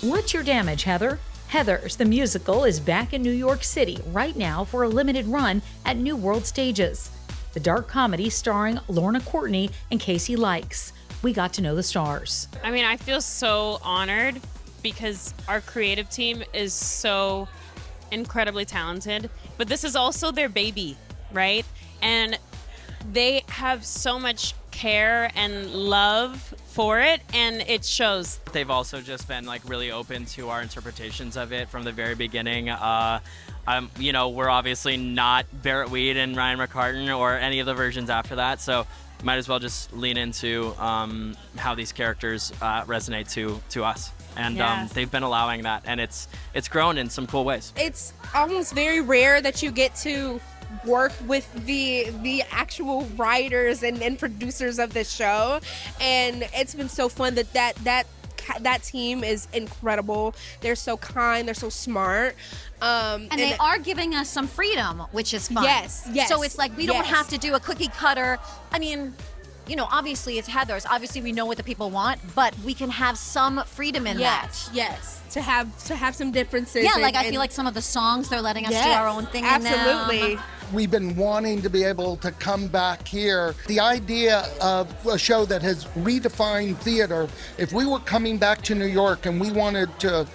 What's your damage, Heather? Heathers, the musical, is back in New York City right now for a limited run at New World Stages. The dark comedy starring Lorna Courtney and Casey Likes. We got to know the stars. I mean, I feel so honored because our creative team is so incredibly talented, but this is also their baby, right? And they have so much care and love for it, and it shows. They've also just been like really open to our interpretations of it from the very beginning. We're obviously not Barrett Weed and Ryan McCartan or any of the versions after that, so might as well just lean into how these characters resonate to us. And Yes. They've been allowing that, and it's grown in some cool ways. It's almost very rare that you get to work with the actual writers and producers of this show, and it's been so fun that team is incredible. They're so kind, they're so smart. And they are giving us some freedom, which is fun. Yes. So it's like we don't have to do a cookie cutter. I mean, obviously it's Heather's. Obviously we know what the people want, but we can have some freedom in that. Yes. To have some differences. Yeah, I feel like some of the songs they're letting us do our own thing in them. Absolutely. We've been wanting to be able to come back here. The idea of a show that has redefined theater, if we were coming back to New York and we wanted to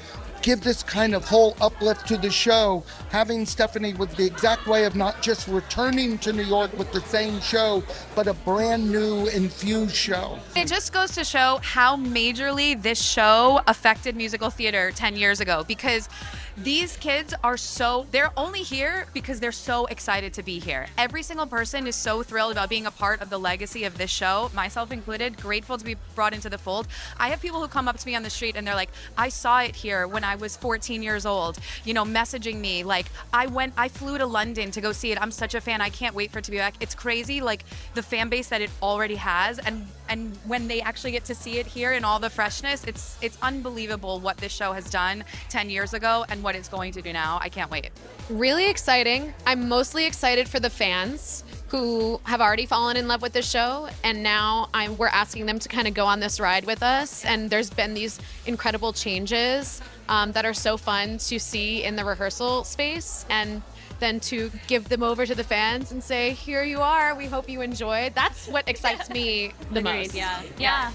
give this kind of whole uplift to the show, having Stephanie was the exact way of not just returning to New York with the same show, but a brand new infused show. It just goes to show how majorly this show affected musical theater 10 years ago, because these kids they're only here because they're so excited to be here. Every single person is so thrilled about being a part of the legacy of this show, myself included, grateful to be brought into the fold. I have people who come up to me on the street and they're like, I saw it here when I was 14 years old, messaging me like, I flew to London to go see it. I'm such a fan. I can't wait for it to be back. It's crazy, like the fan base that it already has, and when they actually get to see it here in all the freshness, it's unbelievable what this show has done 10 years ago and what it's going to do now. I can't wait. Really exciting. I'm mostly excited for the fans who have already fallen in love with the show, and now we're asking them to kind of go on this ride with us, and there's been these incredible changes that are so fun to see in the rehearsal space, and then to give them over to the fans and say, here you are, we hope you enjoyed. That's what excites me the most. Yeah.